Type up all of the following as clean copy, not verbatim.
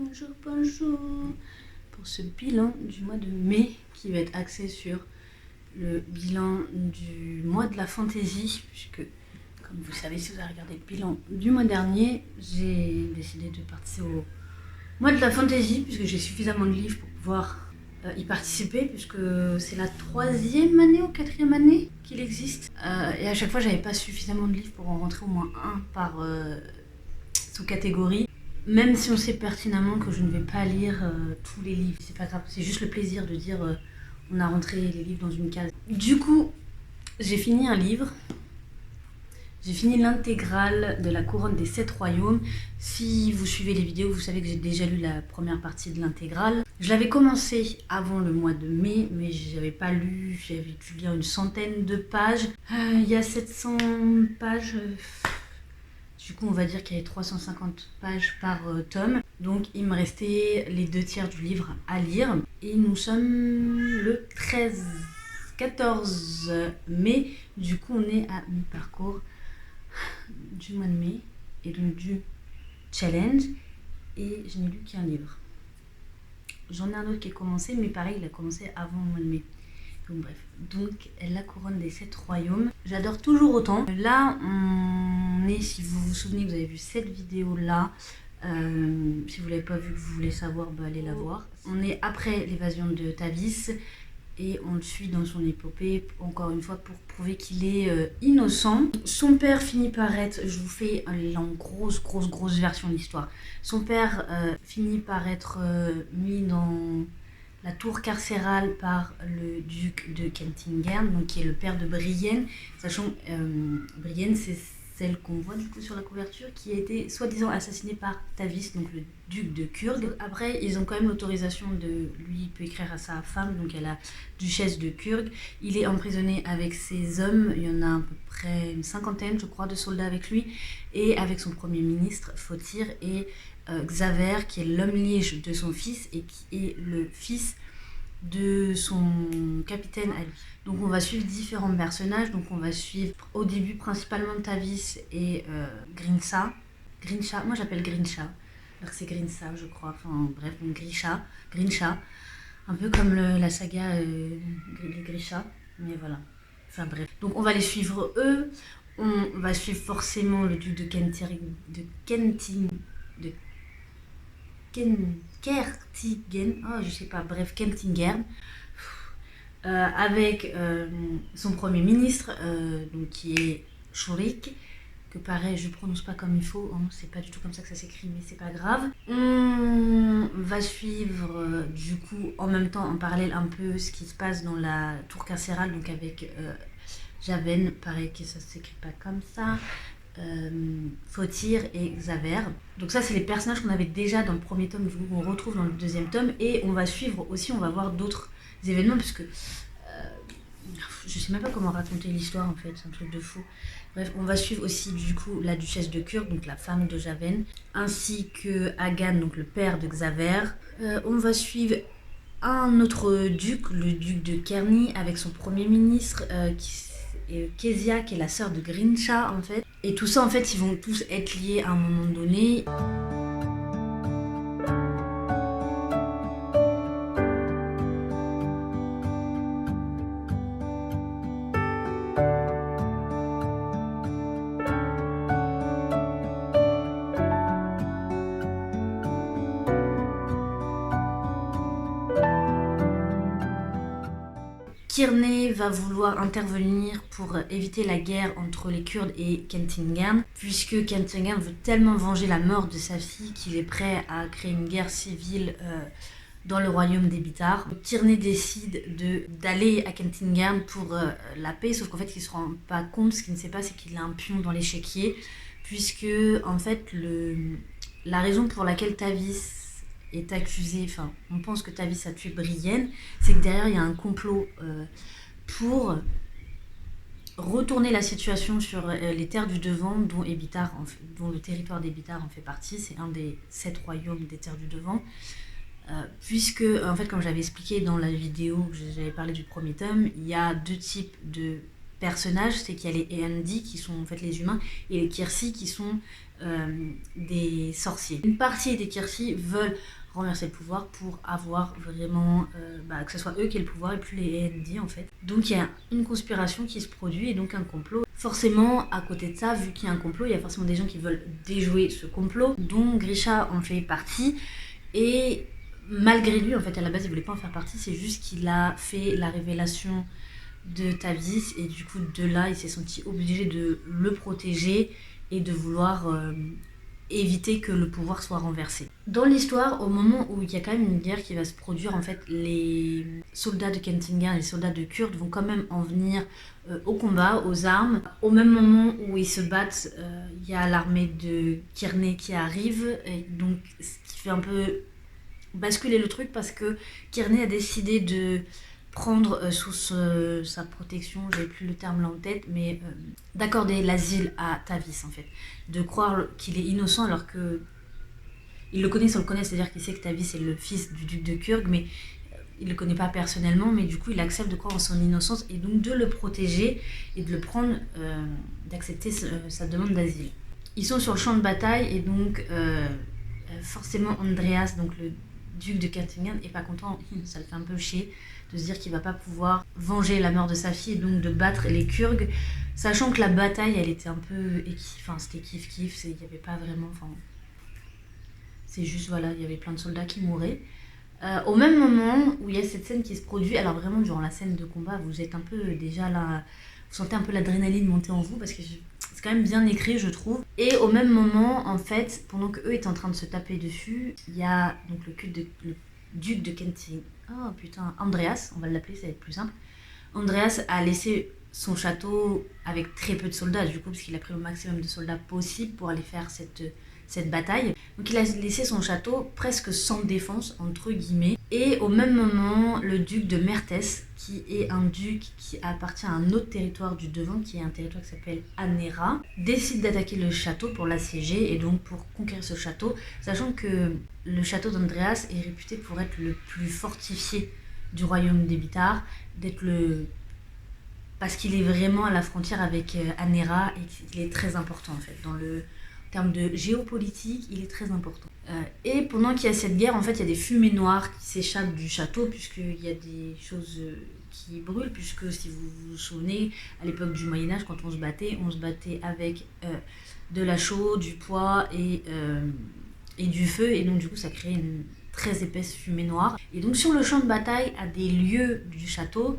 Bonjour, bonjour. Pour ce bilan du mois de mai qui va être axé sur le bilan du mois de la fantaisie, puisque comme vous savez, si vous avez regardé le bilan du mois dernier, j'ai décidé de participer au mois de la fantaisie puisque j'ai suffisamment de livres pour pouvoir y participer, puisque c'est la 3e année ou 4e année qu'il existe, et à chaque fois j'avais pas suffisamment de livres pour en rentrer au moins un par sous-catégorie. Même si on sait pertinemment que je ne vais pas lire tous les livres, c'est pas grave, c'est juste le plaisir de dire on a rentré les livres dans une case. Du coup, j'ai fini un livre. J'ai fini l'intégrale de la couronne des 7 royaumes. Si vous suivez les vidéos, vous savez que j'ai déjà lu la première partie de l'intégrale. Je l'avais commencé avant le mois de mai, mais j'avais pas lu, j'avais dû lire une centaine de pages. Il y a 700 pages. Du coup, on va dire qu'il y avait 350 pages par tome. Donc, il me restait les 2/3 du livre à lire. Et nous sommes le 14 mai. Du coup, on est à mi-parcours du mois de mai et donc du challenge. Et je n'ai lu qu'un livre. J'en ai un autre qui est commencé, mais pareil, il a commencé avant le mois de mai. Donc bref, donc la couronne des 7 royaumes, j'adore toujours autant. Là, on est, si vous vous souvenez, vous avez vu cette vidéo là. Si vous l'avez pas vue, que vous voulez savoir, bah, allez la voir. On est après l'évasion de Tavis et on le suit dans son épopée, encore une fois, pour prouver qu'il est innocent. Son père finit par être, je vous fais une grosse version de l'histoire. Son père finit par être mis dans la tour carcérale par le duc de Kentingern, donc qui est le père de Brienne. Sachant Brienne, c'est celle qu'on voit du coup sur la couverture, qui a été soi-disant assassinée par Tavis, donc le duc de Kurg. Après, ils ont quand même l'autorisation de... Lui, il peut écrire à sa femme, donc à la duchesse de Kurg. Il est emprisonné avec ses hommes, il y en a à peu près une cinquantaine, je crois, de soldats avec lui, et avec son premier ministre, Fotir, et Xaver, qui est l'homme liège de son fils, et qui est le fils de son capitaine à lui. Donc on va suivre différents personnages. Donc on va suivre au début principalement Tavis et Grincha. Moi j'appelle Grincha, alors que c'est Grincha je crois, enfin bref, donc Grincha, un peu comme la saga les Grisha, mais voilà, enfin bref. Donc on va les suivre eux, on va suivre forcément le duc de Kertigen, oh, je sais pas, bref, Kentingern, avec son premier ministre, donc qui est Shorik, que pareil, je prononce pas comme il faut, hein, c'est pas du tout comme ça que ça s'écrit, mais c'est pas grave. On va suivre, du coup, en même temps, en parallèle, un peu ce qui se passe dans la tour carcérale, donc avec Javen, pareil que ça s'écrit pas comme ça. Fotir et Xaver. Donc ça c'est les personnages qu'on avait déjà dans le premier tome, qu'on retrouve dans le deuxième tome, et on va suivre aussi, on va voir d'autres événements, puisque je sais même pas comment raconter l'histoire en fait, c'est un truc de fou. Bref, on va suivre aussi du coup la duchesse de Kurg, donc la femme de Javen, ainsi que Hagan, donc le père de Xaver. On va suivre un autre duc, le duc de Kerny, avec son premier ministre, Kezia, qui est la sœur de Grincha en fait. Et tout ça en fait, ils vont tous être liés à un moment donné. Kearney va vouloir intervenir pour éviter la guerre entre les Kurdes et Kentingern, puisque Kentingern veut tellement venger la mort de sa fille qu'il est prêt à créer une guerre civile dans le royaume des Bitars. Kearney décide d'aller à Kentingern pour la paix, sauf qu'en fait il ne se rend pas compte, ce qu'il ne sait pas, c'est qu'il a un pion dans l'échiquier, puisque en fait la raison pour laquelle Tavis est accusé, enfin on pense que Tavis a tué Brienne, c'est que derrière il y a un complot pour retourner la situation sur les terres du Devant, dont le territoire des Bitars en fait partie. C'est un des 7 royaumes des terres du Devant, puisque en fait, comme j'avais expliqué dans la vidéo que j'avais parlé du premier tome, il y a 2 types de personnages, c'est qu'il y a les Eandi qui sont en fait les humains et les Kirsi qui sont des sorciers. Une partie des Kirsi veulent renverser le pouvoir pour avoir vraiment que ce soit eux qui aient le pouvoir et plus les Eandi en fait. Donc il y a une conspiration qui se produit et donc un complot. Forcément, à côté de ça, vu qu'il y a un complot, il y a forcément des gens qui veulent déjouer ce complot, dont Grisha en fait partie. Et malgré lui, en fait, à la base, il voulait pas en faire partie, c'est juste qu'il a fait la révélation de Tavis et du coup, de là, il s'est senti obligé de le protéger et de vouloir éviter que le pouvoir soit renversé. Dans l'histoire, au moment où il y a quand même une guerre qui va se produire, en fait, les soldats de Kentinga et les soldats de Kurd vont quand même en venir au combat, aux armes. Au même moment où ils se battent, il y a l'armée de Kearney qui arrive, et donc ce qui fait un peu basculer le truc parce que Kearney a décidé de prendre sous sa protection, j'ai plus le terme là en tête, mais d'accorder l'asile à Tavis en fait. De croire qu'il est innocent alors que il le connaît sans le connaître, c'est-à-dire qu'il sait que Tavis est le fils du duc de Kurg, mais il le connaît pas personnellement, mais du coup il accepte de croire en son innocence et donc de le protéger et de le prendre, d'accepter sa demande d'asile. Ils sont sur le champ de bataille et donc forcément Andreas, donc le duc de Kettingen, est pas content, ça le fait un peu chier de se dire qu'il va pas pouvoir venger la mort de sa fille et donc de battre les Kurg, sachant que la bataille elle était un peu c'était kiff-kiff, il y avait pas vraiment, c'est juste voilà, il y avait plein de soldats qui mouraient. Au même moment où il y a cette scène qui se produit, alors vraiment durant la scène de combat, vous êtes un peu déjà là, vous sentez un peu l'adrénaline monter en vous parce que c'est quand même bien écrit je trouve. Et au même moment en fait, pendant qu'eux étaient en train de se taper dessus, il y a donc le duc de Kenting, Andreas, on va l'appeler, ça va être plus simple. Andreas a laissé son château avec très peu de soldats du coup parce qu'il a pris le maximum de soldats possible pour aller faire cette bataille. Donc il a laissé son château presque sans défense, entre guillemets. Et au même moment, le duc de Mertès, qui est un duc qui appartient à un autre territoire du Devant, qui est un territoire qui s'appelle Anera, décide d'attaquer le château pour l'assiéger et donc pour conquérir ce château, sachant que le château d'Andreas est réputé pour être le plus fortifié du royaume des Bitars, parce qu'il est vraiment à la frontière avec Anera et qu'il est très important en fait en termes de géopolitique, il est très important. Et pendant qu'il y a cette guerre, en fait, il y a des fumées noires qui s'échappent du château, puisqu'il y a des choses qui brûlent, puisque si vous vous souvenez, à l'époque du Moyen-Âge, quand on se battait avec de la chaux, du poids et du feu, et donc du coup ça crée une très épaisse fumée noire. Et donc sur le champ de bataille, à des lieues du château,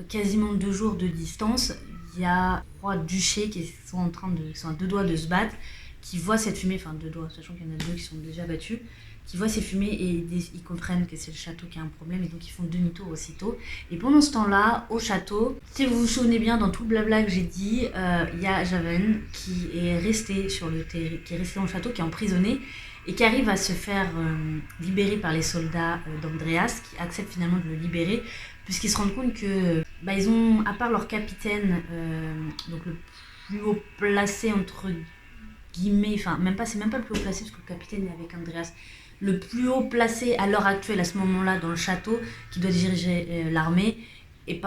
quasiment 2 jours de distance, il y a 3 duchés qui sont à 2 doigts de se battre, qui voient cette fumée, 2 doigts, sachant qu'il y en a 2 qui sont déjà battus, qui voient ces fumées et ils comprennent que c'est le château qui a un problème et donc ils font demi-tour aussitôt. Et pendant ce temps-là, au château, si vous vous souvenez bien, dans tout le blabla que j'ai dit, il y a Javen qui est resté dans le château, qui est emprisonné et qui arrive à se faire libérer par les soldats d'Andreas, qui acceptent finalement de le libérer, puisqu'ils se rendent compte que ils ont, à part leur capitaine, donc le plus haut placé entre guillemets, c'est même pas le plus haut placé parce que le capitaine est avec Andreas, le plus haut placé à l'heure actuelle à ce moment-là dans le château qui doit diriger l'armée est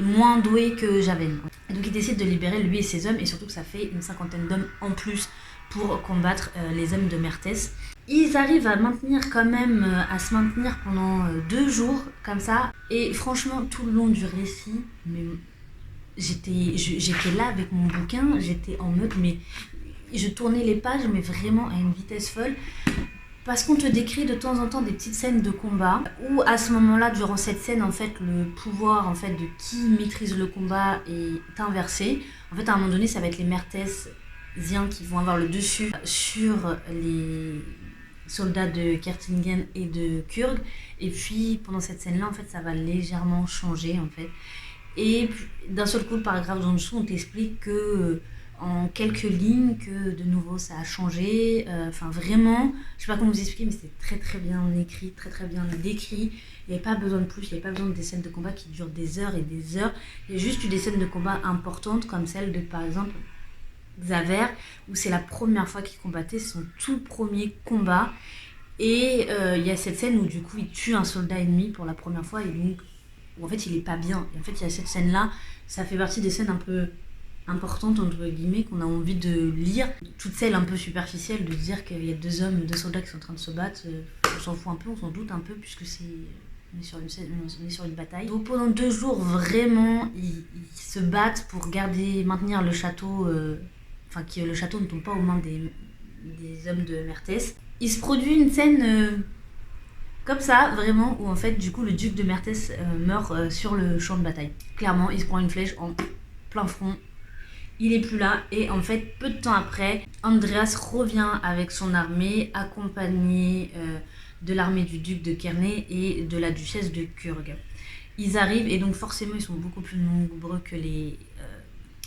moins doué que Javen. Et donc il décide de libérer lui et ses hommes et surtout que ça fait une 50aine d'hommes en plus pour combattre les hommes de Mertès. Ils arrivent à se maintenir pendant 2 jours comme ça et franchement tout le long du récit, mais j'étais là avec mon bouquin, j'étais en mode, mais je tournais les pages, mais vraiment à une vitesse folle, parce qu'on te décrit de temps en temps des petites scènes de combat, où à ce moment-là, durant cette scène, en fait, le pouvoir en fait, de qui maîtrise le combat est inversé. En fait, à un moment donné, ça va être les Mertésiens qui vont avoir le dessus sur les soldats de Kertingen et de Kurg, et puis pendant cette scène-là, en fait, ça va légèrement changer, en fait. Et d'un seul coup, le paragraphe en dessous, on t'explique que en quelques lignes, que de nouveau ça a changé. Vraiment, je sais pas comment vous expliquer, mais c'était très très bien écrit, très très bien décrit. Il n'y avait pas besoin de plus, il n'y avait pas besoin de des scènes de combat qui durent des heures et des heures. Il y a juste eu des scènes de combat importantes, comme celle de par exemple Xaver, où c'est la première fois qu'il combattait, son tout premier combat. Et il y a cette scène où du coup il tue un soldat ennemi pour la première fois et donc où en fait il est pas bien. Et en fait il y a cette scène-là, ça fait partie des scènes un peu importantes entre guillemets qu'on a envie de lire. Toutes celles un peu superficielles de dire qu'il y a deux soldats qui sont en train de se battre, on s'en fout un peu, on s'en doute un peu puisque on est sur une bataille. Donc pendant 2 jours vraiment ils se battent pour maintenir le château, que le château ne tombe pas aux mains des hommes de Mertès. Il se produit une scène comme ça, vraiment, où en fait, du coup, le duc de Mertès meurt sur le champ de bataille. Clairement, il se prend une flèche en plein front. Il est plus là, et en fait, peu de temps après, Andreas revient avec son armée, accompagné de l'armée du duc de Kerney et de la duchesse de Kurg. Ils arrivent, et donc forcément, ils sont beaucoup plus nombreux que les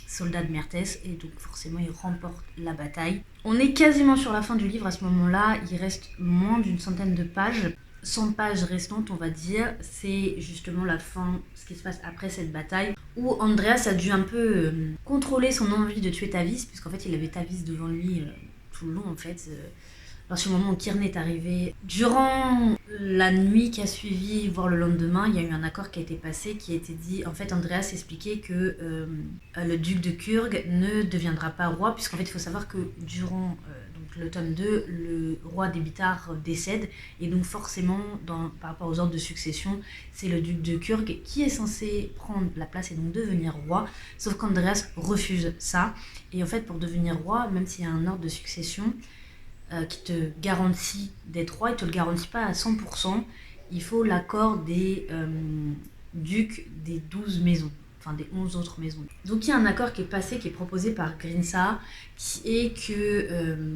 soldats de Mertès, et donc forcément, ils remportent la bataille. On est quasiment sur la fin du livre à ce moment-là, il reste moins d'une centaine de pages. 100 pages restantes, on va dire, c'est justement la fin, ce qui se passe après cette bataille, où Andreas a dû un peu contrôler son envie de tuer Tavis, puisqu'en fait il avait Tavis devant lui tout le long en fait. À partir du moment où Kyrne est arrivé, durant la nuit qui a suivi, voire le lendemain, il y a eu un accord qui a été passé, qui a été dit, en fait Andreas expliquait que le duc de Kurg ne deviendra pas roi, puisqu'en fait il faut savoir que durant le tome 2, le roi des Bitars décède, et donc forcément, par rapport aux ordres de succession, c'est le duc de Kurg qui est censé prendre la place et donc devenir roi, sauf qu'Andreas refuse ça, et en fait pour devenir roi, même s'il y a un ordre de succession qui te garantit d'être roi, il ne te le garantit pas à 100%, il faut l'accord des ducs des 12 maisons. Enfin des 11 autres maisons. Donc il y a un accord qui est passé, qui est proposé par Grinsa, qui est que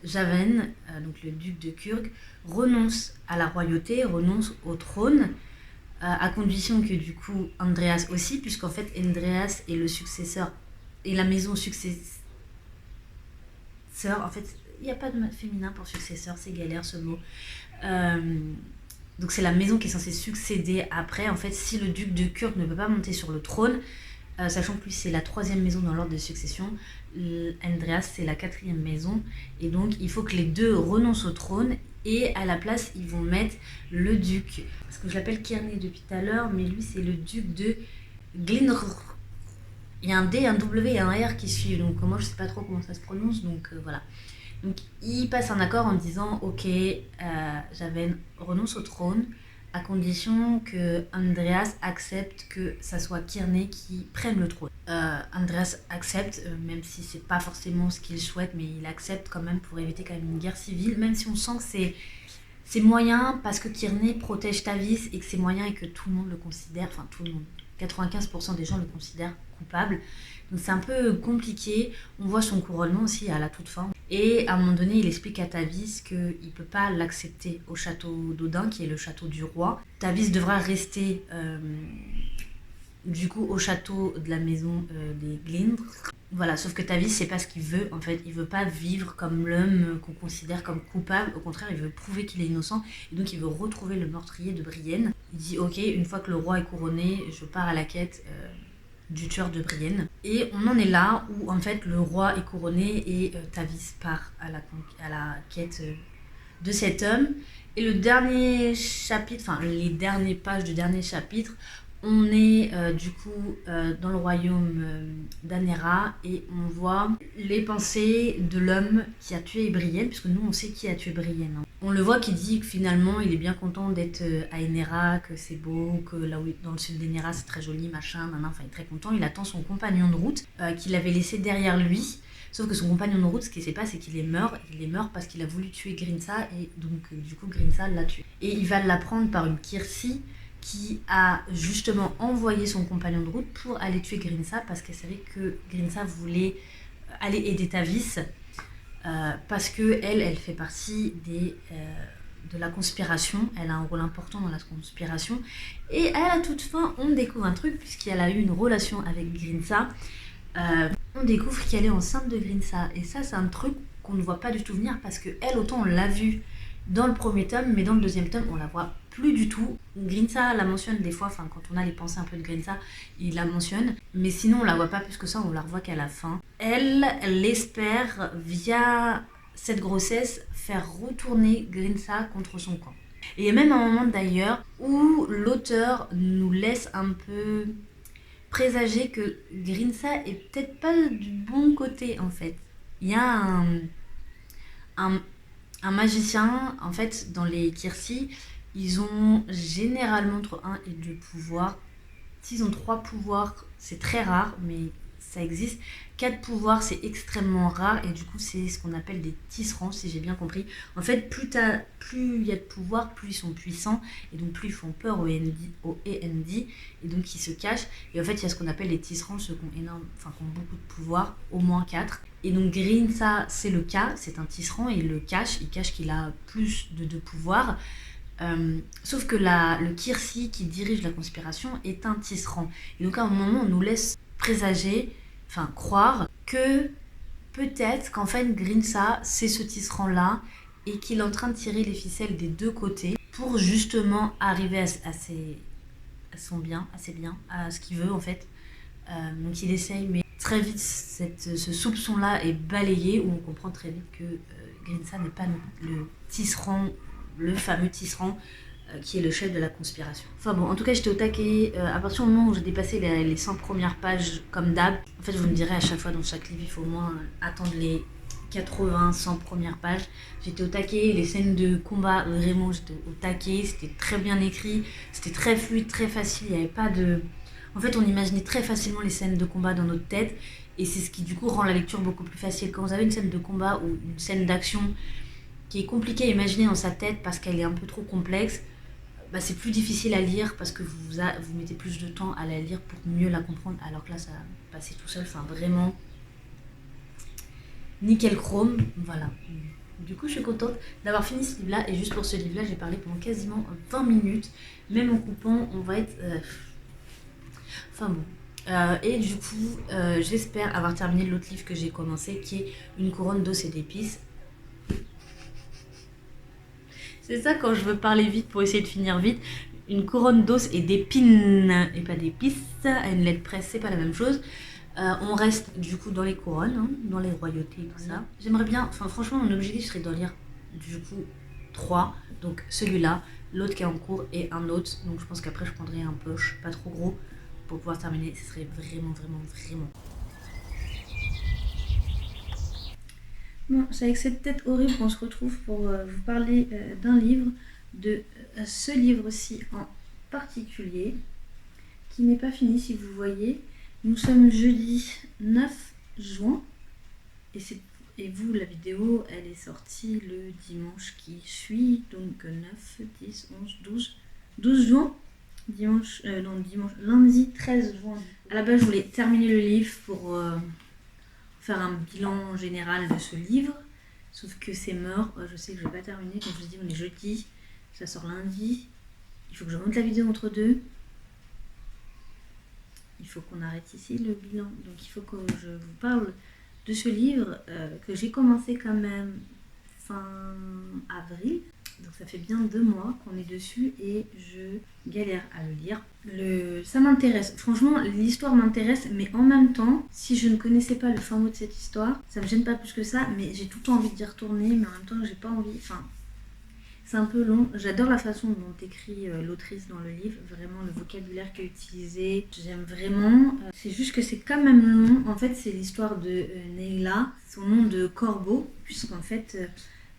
Javen, donc le duc de Kurg, renonce à la royauté, renonce au trône, à condition que du coup Andreas aussi, puisqu'en fait Andreas est le successeur, et la maison successeur, en fait il n'y a pas de féminin pour successeur, c'est galère ce mot. Donc c'est la maison qui est censée succéder après. En fait, si le duc de Kurg ne peut pas monter sur le trône, sachant que lui c'est la 3e maison dans l'ordre de succession, Andreas c'est la 4e maison, et donc il faut que les deux renoncent au trône, et à la place ils vont mettre le duc, parce que je l'appelle Kyrne depuis tout à l'heure, mais lui c'est le duc de Glindr. Il y a un D, un W et un R qui suivent, donc moi je sais pas trop comment ça se prononce, donc voilà. Donc il passe un accord en disant ok, Javen renonce au trône à condition que Andreas accepte que ça soit Kyrne qui prenne le trône. Andreas accepte, même si c'est pas forcément ce qu'il souhaite, mais il accepte quand même pour éviter quand même une guerre civile, même si on sent que c'est moyen parce que Kyrne protège Tavis et que c'est moyen et que tout le monde le considère, enfin tout le monde, 95% des gens le considèrent coupable. Donc c'est un peu compliqué. On voit son couronnement aussi à la toute fin. Et à un moment donné, il explique à Tavis qu'il ne peut pas l'accepter au château d'Odin, qui est le château du roi. Tavis devra rester du coup au château de la maison des Glindr. Voilà, sauf que Tavis, c'est pas ce qu'il veut. En fait, il veut pas vivre comme l'homme qu'on considère comme coupable. Au contraire, il veut prouver qu'il est innocent. Et donc, il veut retrouver le meurtrier de Brienne. Il dit, ok, une fois que le roi est couronné, je pars à la quête du tueur de Brienne. Et on en est là où en fait le roi est couronné et Tavis part à la quête de cet homme. Et le dernier chapitre, enfin les dernières pages du dernier chapitre, on est du coup dans le royaume d'Anera et on voit les pensées de l'homme qui a tué Brienne, puisque nous on sait qui a tué Brienne. On le voit qui dit que finalement il est bien content d'être à Enera, que c'est beau, que là où dans le sud d'Enera c'est très joli, machin, enfin il est très content. Il attend son compagnon de route qu'il avait laissé derrière lui. Sauf que son compagnon de route, ce qui s'est passé, c'est qu'il est mort. Il est mort parce qu'il a voulu tuer Grinsa et donc du coup Grinsa l'a tué. Et il va l'apprendre par une Kirsi qui a justement envoyé son compagnon de route pour aller tuer Grinsa parce qu'elle savait que Grinsa voulait aller aider Tavis parce que elle fait partie de la conspiration, elle a un rôle important dans la conspiration, et à la toute fin on découvre un truc puisqu'elle a eu une relation avec Grinsa, on découvre qu'elle est enceinte de Grinsa, et ça c'est un truc qu'on ne voit pas du tout venir parce que elle, autant on l'a vue dans le premier tome, mais dans le deuxième tome on la voit plus du tout. Grinsa la mentionne des fois, enfin quand on a les pensées un peu de Grinsa, il la mentionne, mais sinon on la voit pas plus que ça, on la revoit qu'à la fin. Elle espère via cette grossesse faire retourner Grinsa contre son camp. Et il y a même un moment d'ailleurs où l'auteur nous laisse un peu présager que Grinsa est peut-être pas du bon côté en fait. Il y a un, un magicien, en fait, dans les Kirsi, ils ont généralement entre un et 2 pouvoirs. S'ils ont 3 pouvoirs, c'est très rare, mais ça existe. 4 pouvoirs, c'est extrêmement rare, et du coup, c'est ce qu'on appelle des tisserands, si j'ai bien compris. En fait, plus il y a de pouvoirs, plus ils sont puissants, et donc plus ils font peur aux END, et donc ils se cachent. Et en fait, il y a ce qu'on appelle les tisserands, ceux qui ont beaucoup de pouvoirs, au moins 4. Et donc Grinsa, c'est le cas, c'est un tisserand, et il cache qu'il a plus de pouvoirs. Sauf que le Kirsi qui dirige la conspiration est un tisserand. Et donc à un moment, on nous laisse présager, croire que peut-être qu'en fait Grinsa, c'est ce tisserand-là et qu'il est en train de tirer les ficelles des 2 côtés pour justement arriver à son bien, à ses biens, à ce qu'il veut en fait. Donc il essaye, mais très vite ce soupçon-là est balayé, où on comprend très vite que Grinsa n'est pas le tisserand, le fameux tisserand qui est le chef de la conspiration. Enfin bon, en tout cas, j'étais au taquet. À partir du moment où j'ai dépassé les 100 premières pages, comme d'hab, en fait, vous me direz à chaque fois dans chaque livre, il faut au moins attendre les 80-100 premières pages. J'étais au taquet, les scènes de combat, vraiment, j'étais au taquet, c'était très bien écrit, c'était très fluide, très facile, il n'y avait pas de... En fait, on imaginait très facilement les scènes de combat dans notre tête, et c'est ce qui du coup rend la lecture beaucoup plus facile. Quand vous avez une scène de combat ou une scène d'action qui est compliquée à imaginer dans sa tête parce qu'elle est un peu trop complexe, c'est plus difficile à lire parce que vous mettez plus de temps à la lire pour mieux la comprendre, alors que là, ça va passer tout seul. Vraiment, nickel chrome, voilà. Du coup, je suis contente d'avoir fini ce livre-là, et juste pour ce livre-là, j'ai parlé pendant quasiment 20 minutes. Même en coupant, on va être... et du coup, j'espère avoir terminé l'autre livre que j'ai commencé, qui est Une couronne d'os et d'épices. C'est ça quand je veux parler vite pour essayer de finir vite. Une couronne d'os et d'épines, et pas d'épices, à une lettre près, c'est pas la même chose. On reste du coup dans les couronnes, dans les royautés et tout ça. J'aimerais bien, franchement, mon objectif serait d'en lire du coup 3. Donc celui-là, l'autre qui est en cours et un autre. Donc je pense qu'après je prendrai un poche pas trop gros pour pouvoir terminer. Ce serait vraiment. Bon, c'est avec cette tête horrible qu'on se retrouve pour vous parler d'un livre, de ce livre-ci en particulier, qui n'est pas fini si vous voyez. Nous sommes jeudi 9 juin, et vous, la vidéo, elle est sortie le dimanche qui suit, donc 9, 10, 11, 12 juin. Lundi 13 juin. À la base, je voulais terminer le livre pour... faire un bilan général de ce livre, sauf que c'est mort. Je sais que je vais pas terminer, comme je vous dis, on est jeudi, ça sort lundi, il faut que je monte la vidéo entre deux, il faut qu'on arrête ici le bilan, donc il faut que je vous parle de ce livre que j'ai commencé quand même fin avril, donc ça fait bien 2 mois qu'on est dessus et je galère à le lire. Ça m'intéresse, franchement l'histoire m'intéresse, mais en même temps, si je ne connaissais pas le fin mot de cette histoire, ça me gêne pas plus que ça, mais j'ai tout le temps envie d'y retourner, mais en même temps j'ai pas envie, c'est un peu long. J'adore la façon dont écrit l'autrice dans le livre, vraiment le vocabulaire qu'elle a utilisé, j'aime vraiment. C'est juste que c'est quand même long. En fait, c'est l'histoire de Neyla, son nom de corbeau, puisqu'en fait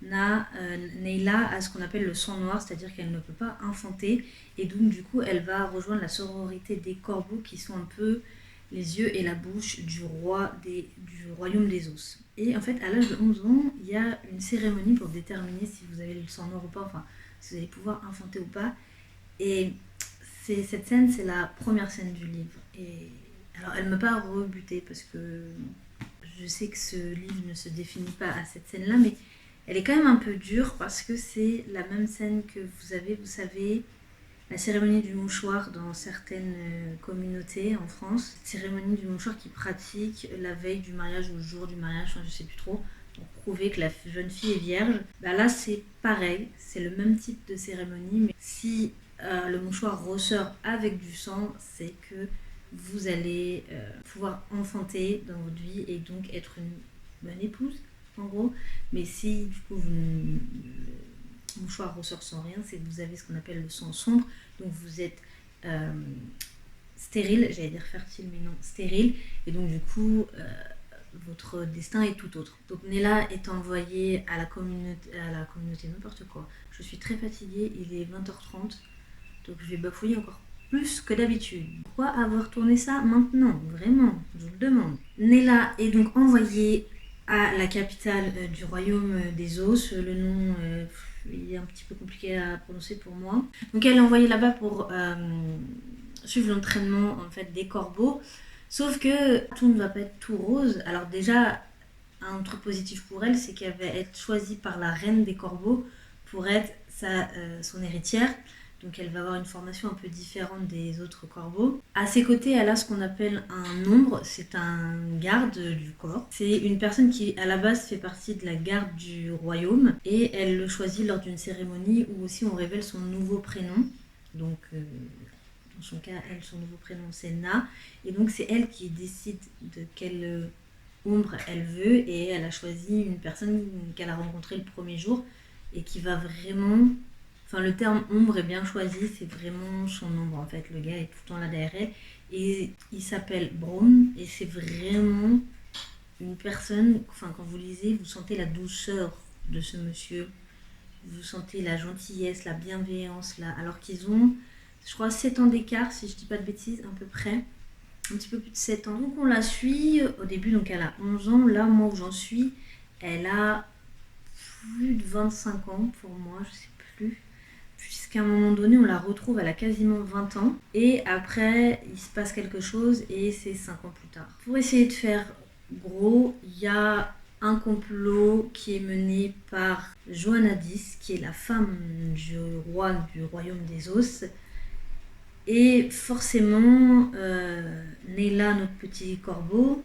Neyla a ce qu'on appelle le sang noir, c'est-à-dire qu'elle ne peut pas enfanter, et donc du coup elle va rejoindre la sororité des corbeaux, qui sont un peu les yeux et la bouche du royaume des os. Et en fait, à l'âge de 11 ans, il y a une cérémonie pour déterminer si vous avez le sang noir ou pas, si vous allez pouvoir enfanter ou pas. Et cette scène, c'est la première scène du livre. Et alors, elle ne m'a pas rebutée, parce que je sais que ce livre ne se définit pas à cette scène-là, mais elle est quand même un peu dure, parce que c'est la même scène que vous savez, la cérémonie du mouchoir dans certaines communautés en France. Cérémonie du mouchoir qui pratique la veille du mariage ou le jour du mariage, je sais plus trop, pour prouver que la jeune fille est vierge. Là c'est pareil, c'est le même type de cérémonie, mais si le mouchoir ressort avec du sang, c'est que vous allez pouvoir enfanter dans votre vie et donc être une bonne épouse, en gros. Mais si du coup mouchoir ressort sans rien, c'est que vous avez ce qu'on appelle le sang sombre, donc vous êtes stérile, j'allais dire fertile mais non, stérile, et donc du coup votre destin est tout autre. Donc Nella est envoyée à la communauté, n'importe quoi. Je suis très fatiguée, il est 20h30, donc je vais bafouiller encore plus que d'habitude. Pourquoi avoir tourné ça maintenant? Vraiment, je vous le demande. Nella est donc envoyée à la capitale du royaume des os. Le nom il est un petit peu compliqué à prononcer pour moi. Donc elle est envoyée là-bas pour suivre l'entraînement en fait des corbeaux. Sauf que tout ne va pas être tout rose. Alors déjà, un truc positif pour elle, c'est qu'elle va être choisie par la reine des corbeaux pour être son héritière. Donc elle va avoir une formation un peu différente des autres corbeaux. À ses côtés, elle a ce qu'on appelle un ombre, c'est un garde du corps. C'est une personne qui à la base fait partie de la garde du royaume et elle le choisit lors d'une cérémonie où aussi on révèle son nouveau prénom. Donc dans son cas, elle, son nouveau prénom c'est Na. Et donc c'est elle qui décide de quelle ombre elle veut et elle a choisi une personne qu'elle a rencontrée le premier jour et qui va vraiment... Enfin, le terme ombre est bien choisi, c'est vraiment son ombre en fait. Le gars est tout le temps là derrière elle. Et il s'appelle Brom et c'est vraiment une personne. Enfin, quand vous lisez, vous sentez la douceur de ce monsieur. Vous sentez la gentillesse, la bienveillance là. Alors qu'ils ont, je crois, 7 ans d'écart, si je dis pas de bêtises, à peu près. Un petit peu plus de 7 ans. Donc on la suit. Au début, donc elle a 11 ans. Là, moi où j'en suis, elle a plus de 25 ans pour moi, je sais plus. Jusqu'à un moment donné, on la retrouve, elle a quasiment 20 ans. Et après, il se passe quelque chose et c'est 5 ans plus tard. Pour essayer de faire gros, il y a un complot qui est mené par Joannadis, qui est la femme du roi du royaume des os. Et forcément, Nella, notre petit corbeau,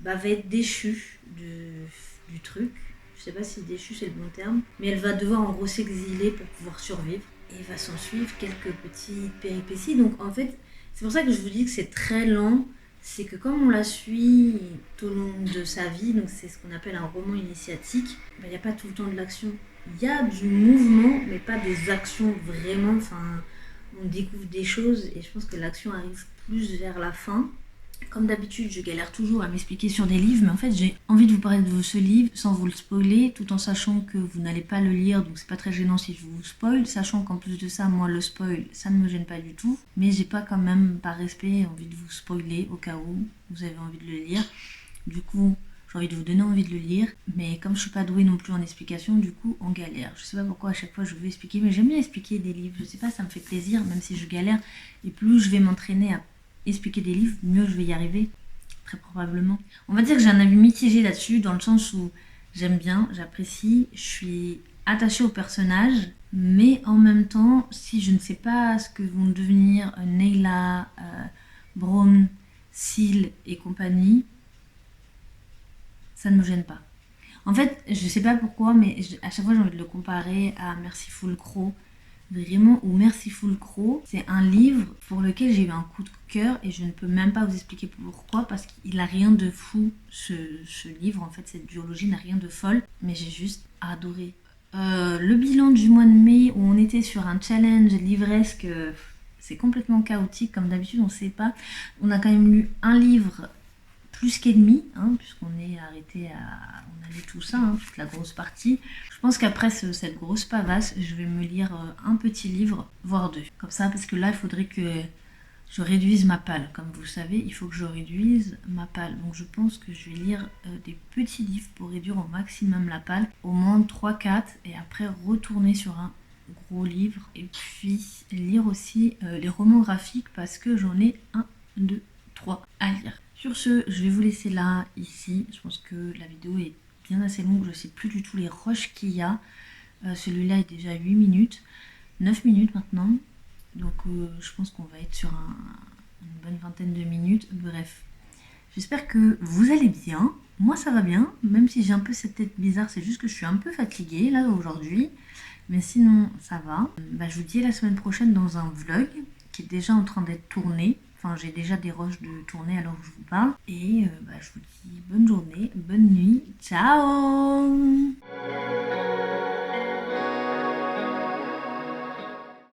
va être déchue du truc. Je sais pas si déchue c'est le bon terme, mais elle va devoir en gros s'exiler pour pouvoir survivre. Et il va s'en suivre quelques petites péripéties. Donc en fait, c'est pour ça que je vous dis que c'est très lent. C'est que comme on la suit tout au long de sa vie, donc c'est ce qu'on appelle un roman initiatique, il n'y a pas tout le temps de l'action. Il y a du mouvement, mais pas des actions vraiment. Enfin, on découvre des choses et je pense que l'action arrive plus vers la fin. Comme d'habitude, je galère toujours à m'expliquer sur des livres, mais en fait, j'ai envie de vous parler de ce livre sans vous le spoiler, tout en sachant que vous n'allez pas le lire, donc c'est pas très gênant si je vous spoil, sachant qu'en plus de ça, moi, le spoil, ça ne me gêne pas du tout, mais j'ai pas quand même, par respect, envie de vous spoiler au cas où vous avez envie de le lire. Du coup, j'ai envie de vous donner envie de le lire, mais comme je suis pas douée non plus en explication, du coup, on galère. Je sais pas pourquoi à chaque fois je veux expliquer, mais j'aime bien expliquer des livres, je sais pas, ça me fait plaisir, même si je galère, et plus je vais m'entraîner à expliquer des livres, mieux je vais y arriver, très probablement. On va dire que j'ai un avis mitigé là-dessus, dans le sens où j'aime bien, j'apprécie, je suis attachée au personnage, mais en même temps, si je ne sais pas ce que vont devenir Neyla, Brom, Seal et compagnie, ça ne me gêne pas. En fait, je sais pas pourquoi, mais à chaque fois j'ai envie de le comparer à Merciful Crow. Vraiment, ou Merciful Crow, c'est un livre pour lequel j'ai eu un coup de cœur et je ne peux même pas vous expliquer pourquoi, parce qu'il a rien de fou, ce livre, en fait, cette duologie n'a rien de folle, mais j'ai juste adoré. Le bilan du mois de mai, où on était sur un challenge livresque, c'est complètement chaotique, comme d'habitude, on ne sait pas. On a quand même lu un livre plus qu'ennemi, hein, puisqu'on est arrêté à... On a lu tout ça, hein, toute la grosse partie. Je pense qu'après cette grosse pavasse, je vais me lire un petit livre, voire deux. Comme ça, parce que là, il faudrait que je réduise ma palle. Comme vous le savez, il faut que je réduise ma palle. Donc je pense que je vais lire des petits livres pour réduire au maximum la palle. Au moins 3-4, et après retourner sur un gros livre. Et puis lire aussi les romans graphiques, parce que j'en ai 1, 2, 3 à lire. Sur ce, je vais vous laisser là, ici. Je pense que la vidéo est bien assez longue. Je ne sais plus du tout les rushs qu'il y a. Celui-là est déjà 8 minutes. 9 minutes maintenant. Donc je pense qu'on va être sur une bonne vingtaine de minutes. Bref, j'espère que vous allez bien. Moi, ça va bien. Même si j'ai un peu cette tête bizarre, c'est juste que je suis un peu fatiguée là aujourd'hui. Mais sinon, ça va. Je vous dis à la semaine prochaine dans un vlog qui est déjà en train d'être tourné. Enfin, j'ai déjà des rushs de tournée alors que je vous parle. Et je vous dis bonne journée, bonne nuit. Ciao!